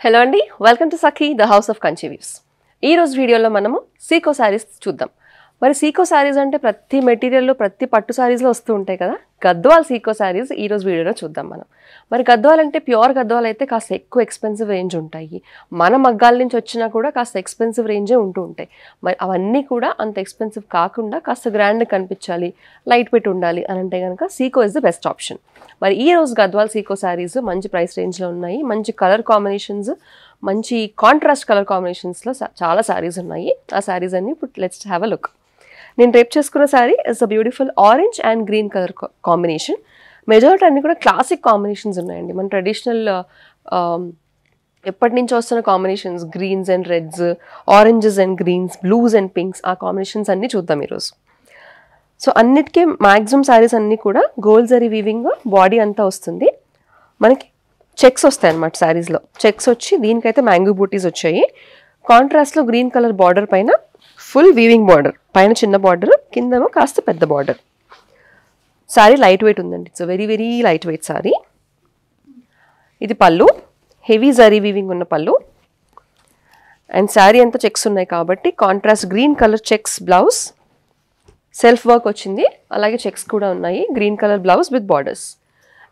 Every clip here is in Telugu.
హలో అండి, welcome to Sakhi the house of Kanchi weaves. ఈ రోజు వీడియోలో మనము సీకో శారీస్ చూద్దాం. మరి సీకో శారీస్ అంటే ప్రతి మెటీరియల్లో ప్రతి పట్టు శారీస్లో వస్తూ ఉంటాయి కదా. గద్వాల్ సీకో శారీస్ ఈ రోజు వీడియోలో చూద్దాం మనం. మరి గద్వాల్ అంటే ప్యూర్ గద్వాల్ అయితే కాస్త ఎక్కువ ఎక్స్పెన్సివ్ రేంజ్ ఉంటాయి. మన మగ్గాల నుంచి వచ్చినా కూడా కాస్త ఎక్స్పెన్సివ్ రేంజే ఉంటూ ఉంటాయి. మరి అవన్నీ కూడా అంత ఎక్స్పెన్సివ్ కాకుండా కాస్త గ్రాండ్గా కనిపించాలి, లైట్ వెయిట్ ఉండాలి అని అంటే కనుక Seeko is the best option. మరి ఈ రోజు గద్వాల్ సీకో శారీస్ మంచి ప్రైస్ రేంజ్లో ఉన్నాయి. మంచి కలర్ కాంబినేషన్స్, మంచి కాంట్రాస్ట్ కలర్ కాంబినేషన్స్లో చాలా శారీస్ ఉన్నాయి. ఆ శారీస్ అన్ని ఇప్పుడు లెట్స్ హ్యావ్ అ లుక్. నేను రేప్ చేసుకున్న sari is a beautiful orange and green colour combination. Majority అన్ని కూడా క్లాసిక్ కాంబినేషన్స్ ఉన్నాయండి. మన ట్రెడిషనల్ ఎప్పటి నుంచి వస్తున్న combinations, greens and reds, oranges and greens, blues and pinks, ఆ కాంబినేషన్స్ అన్ని చూద్దాం ఈరోజు. సో అన్నిటికీ మ్యాక్సిమం శారీస్ అన్నీ కూడా గోల్డ్ జరీ వీవింగ్ బాడీ అంతా వస్తుంది. మనకి చెక్స్ వస్తాయి అన్నమాట శారీస్లో. చెక్స్ వచ్చి దీనికైతే మ్యాంగో బూటీస్ వచ్చాయి. కాంట్రాస్ట్లో గ్రీన్ కలర్ బార్డర్ పైన ఫుల్ వీవింగ్ బార్డర్, పైన చిన్న బార్డర్, కిందేమో కాస్త పెద్ద బార్డర్. శారీ లైట్ వెయిట్ ఉందండి. It's very very light weight sari. ఇది పళ్ళు, హెవీ జరీ వీవింగ్ ఉన్న పళ్ళు. అండ్ శారీ అంతా చెక్స్ ఉన్నాయి కాబట్టి contrast green colour checks blouse, self work వచ్చింది, అలాగే చెక్స్ కూడా ఉన్నాయి. Green colour blouse with borders.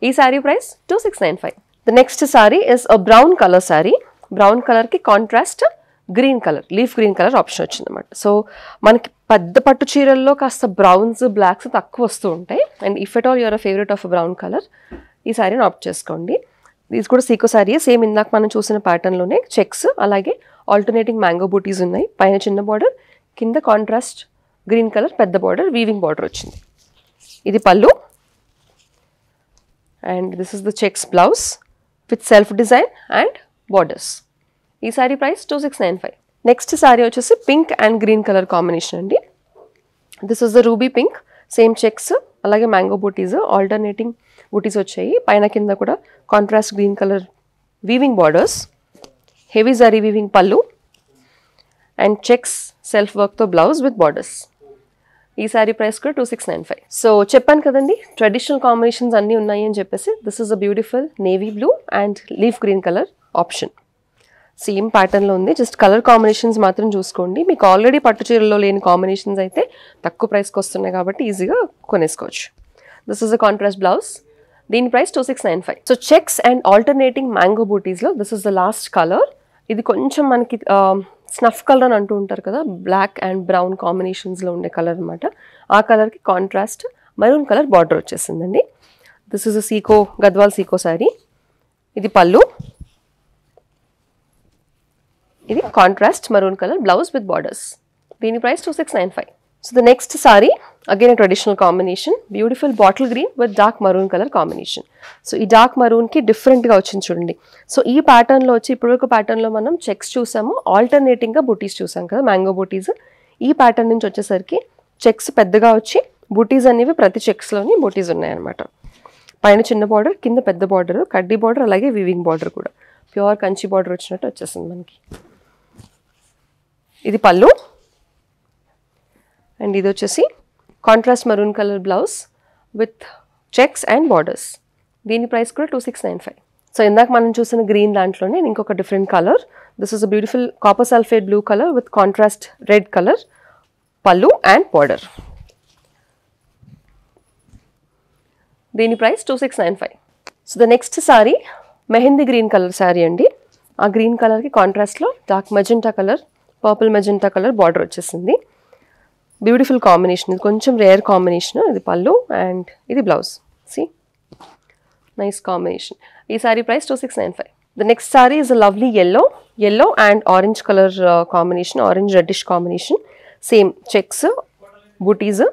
ఈ sari price 2695. The next sari is a brown colour sari. Brown కలర్కి contrast green colour, leaf green colour option వచ్చింది అనమాట. సో మనకి పెద్ద పట్టు చీరల్లో కాస్త బ్రౌన్స్, బ్లాక్స్ తక్కువ వస్తూ ఉంటాయి. And if at all your favourite of brown colour, ఈ శారీని ఆప్ట్ చేసుకోండి. ఇది కూడా సీకో శారీ, సేమ్ ఇందాక మనం చూసిన ప్యాటర్న్లోనే చెక్స్, అలాగే ఆల్టర్నేటింగ్ మ్యాంగో బూటీస్ ఉన్నాయి. పైన చిన్న బార్డర్, కింద కాంట్రాస్ట్ గ్రీన్ కలర్ పెద్ద బార్డర్, వీవింగ్ బార్డర్ వచ్చింది. ఇది పళ్ళు and this is the checks blouse with self design and borders. ఈ శారీ ప్రైస్ 2695. నెక్స్ట్ శారీ వచ్చేసి pink and green colour combination అండి. This is the ruby pink, same checks, అలాగే మ్యాంగో బూటీస్, ఆల్టర్నేటింగ్ బూటీస్ వచ్చాయి. పైన కింద కూడా contrast green colour weaving borders, heavy zari weaving పళ్ళు అండ్ చెక్స్ సెల్ఫ్ వర్క్తో బ్లౌజ్ విత్ బార్డర్స్. ఈ శారీ ప్రైస్ కూడా 2695. సో చెప్పాను కదండి, ట్రెడిషనల్ కాంబినేషన్స్ అన్నీ ఉన్నాయి అని చెప్పేసి. This is a beautiful navy blue and leaf green colour option. Same ప్యాటర్న్లో ఉంది, జస్ట్ కలర్ కాంబినేషన్స్ మాత్రం చూసుకోండి. మీకు ఆల్రెడీ పట్టు చీరల్లో లేని కాంబినేషన్స్ అయితే తక్కువ ప్రైస్కి వస్తున్నాయి కాబట్టి ఈజీగా కొనేసుకోవచ్చు. This is a contrast blouse. దీని price 2695. So checks and alternating mango బూటీస్లో this is the last colour. ఇది కొంచెం మనకి స్నఫ్ కలర్ అని అంటూ ఉంటారు కదా, బ్లాక్ అండ్ బ్రౌన్ కాంబినేషన్స్లో ఉండే కలర్ అనమాట. ఆ కలర్కి కాంట్రాస్ట్ మరూన్ కలర్ బార్డర్ వచ్చేసిందండి. This is a Sico, Gadwal Sico sari. ఇది పళ్ళు, ఇది contrast maroon colour blouse with borders. దీని price 2695. So the next sari again a traditional combination, beautiful bottle green with dark maroon colour combination. So ఈ డార్క్ మరూన్కి డిఫరెంట్గా వచ్చింది చూడండి. సో ఈ ప్యాటర్న్లో వచ్చి ఇప్పటివరకు ప్యాటర్న్లో మనం చెక్స్ చూసాము, ఆల్టర్నేటింగ్గా బూటీస్ చూసాం కదా, మ్యాంగో బూటీస్. ఈ ప్యాటర్న్ నుంచి వచ్చేసరికి చెక్స్ పెద్దగా వచ్చి బూటీస్ అనేవి ప్రతి చెక్స్లోని బూటీస్ ఉన్నాయన్నమాట. పైన చిన్న బార్డర్, కింద పెద్ద బార్డర్, కడ్డీ బార్డర్, అలాగే వీవింగ్ బార్డర్ కూడా ప్యూర్ కంచి బార్డర్ వచ్చినట్టు వచ్చేసింది మనకి. ఇది పళ్ళు అండ్ ఇది వచ్చేసి contrast maroon colour blouse with checks and borders. దీని ప్రైస్ కూడా 2695. సో ఇందాక మనం చూసిన గ్రీన్ దాంట్లోనే ఇంకొక different colour. This is a beautiful copper sulphate blue colour with contrast red colour పళ్ళు అండ్ బార్డర్. దీని price 2695. So the next sorry mehndi green colour sari అండి. ఆ గ్రీన్ కలర్కి కాంట్రాస్ట్లో dark magenta colour, purple magenta colour border వచ్చేసింది. బ్యూటిఫుల్ కాంబినేషన్, ఇది కొంచెం రేర్ కాంబినేషన్. ఇది పళ్ళు అండ్ ఇది బ్లౌజ్. See nice combination. ఈ sari price 2695. The next sari is a lovely yellow and orange colour combination, orange reddish combination. Same checks, booties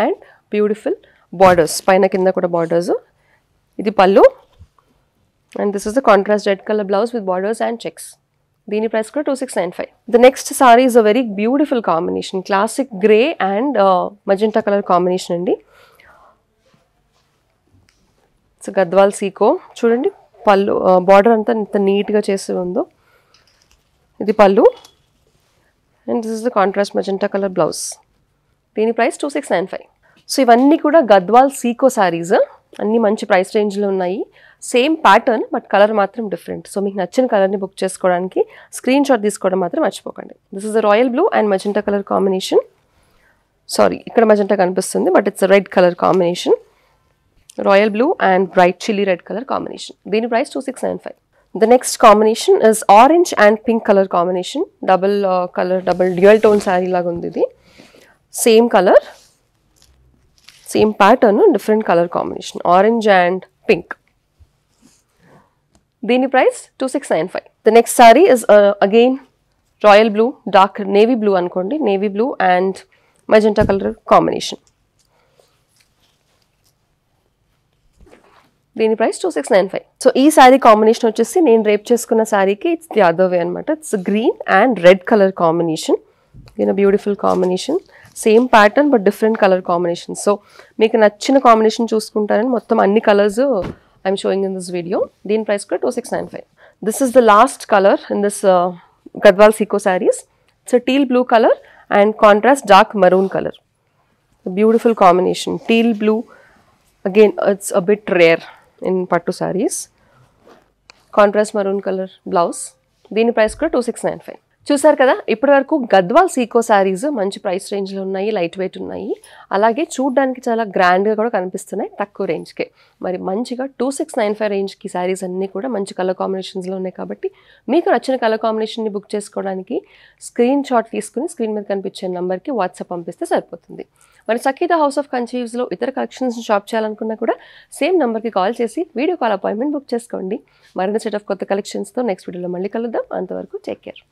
and beautiful borders, పైన కింద కూడా బార్డర్స్. ఇది పళ్ళు and this is the contrast red colour blouse with borders and checks. దీని ప్రైస్ కూడా 2695. The next sari is a very beautiful combination, classic grey and magenta colour combination అండి. సో గద్వాల్ సీకో చూడండి, పళ్ళు బార్డర్ అంతా ఎంత నీట్గా చేసి ఉందో. ఇది పళ్ళు and this is the contrast magenta colour blouse. దీని ప్రైస్ 2695. సో ఇవన్నీ కూడా గద్వాల్ సీకో శారీస్, అన్నీ మంచి ప్రైస్ రేంజ్లో ఉన్నాయి. సేమ్ ప్యాటర్న్ బట్ కలర్ మాత్రం డిఫరెంట్. సో మీకు నచ్చిన కలర్ని బుక్ చేసుకోవడానికి స్క్రీన్ షాట్ తీసుకోవడం మాత్రం మర్చిపోకండి. This is royal blue and magenta colour combination. Sorry, ఇక్కడ మజెంటా కనిపిస్తుంది but it's red colour combination. Royal blue and bright chilli red colour combination. దీని price 2695. The next combination is orange and pink color combination. Double color, double dual tone saree laga undi idi. Same color, same pattern, different color combination. Orange and pink. Dini price 2695. The next saree is again royal blue, dark navy blue anukondi. Navy blue and magenta color combination. దీని ప్రైస్ 2695. సో ఈ శారీ కాంబినేషన్ వచ్చేసి నేను రేప్ చేసుకున్న శారీకి ఇట్స్ ది అదర్ వే అనమాట. It's green and red colour combination. దీని beautiful combination. Same pattern but different colour combination. So మీకు నచ్చిన కాంబినేషన్ చూసుకుంటారని మొత్తం అన్ని colours I'm showing in this video. దీని ప్రైస్ కూడా 2695. This is the last colour in this Gadwal Sico saris. It's teal blue colour and contrast dark maroon colour. Beautiful combination. Teal blue, again it's a bit rare in pattu sarees. Contrast maroon color blouse. దీని ప్రైస్ కూడా 2695. చూసారు కదా, ఇప్పటి వరకు గద్వాల్ సీకో శారీస్ మంచి ప్రైస్ రేంజ్లో ఉన్నాయి, లైట్ వెయిట్ ఉన్నాయి, అలాగే చూడడానికి చాలా గ్రాండ్గా కూడా కనిపిస్తున్నాయి తక్కువ రేంజ్కే. మరి మంచిగా 2695 రేంజ్కి శారీస్ అన్నీ కూడా మంచి కలర్ కాంబినేషన్స్లో ఉన్నాయి. కాబట్టి మీకు నచ్చిన కలర్ కాంబినేషన్ని బుక్ చేసుకోవడానికి స్క్రీన్ షాట్ తీసుకుని స్క్రీన్ మీద కనిపించే నెంబర్కి వాట్సాప్ పంపిస్తే సరిపోతుంది. మరి సఖీదా హౌస్ ఆఫ్ కన్చీవ్స్లో ఇతర కలెక్షన్స్ని షాప్ చేయాలనుకున్నా కూడా సేమ్ నెంబర్కి కాల్ చేసి వీడియో కాల్ అపాయింట్మెంట్ బుక్ చేసుకోండి. మరిన్ని సెట్ ఆఫ్ కొత్త కలెక్షన్స్తో నెక్స్ట్ వీడియోలో మళ్ళీ కలుద్దాం. అంతవరకు టేక్ కేర్.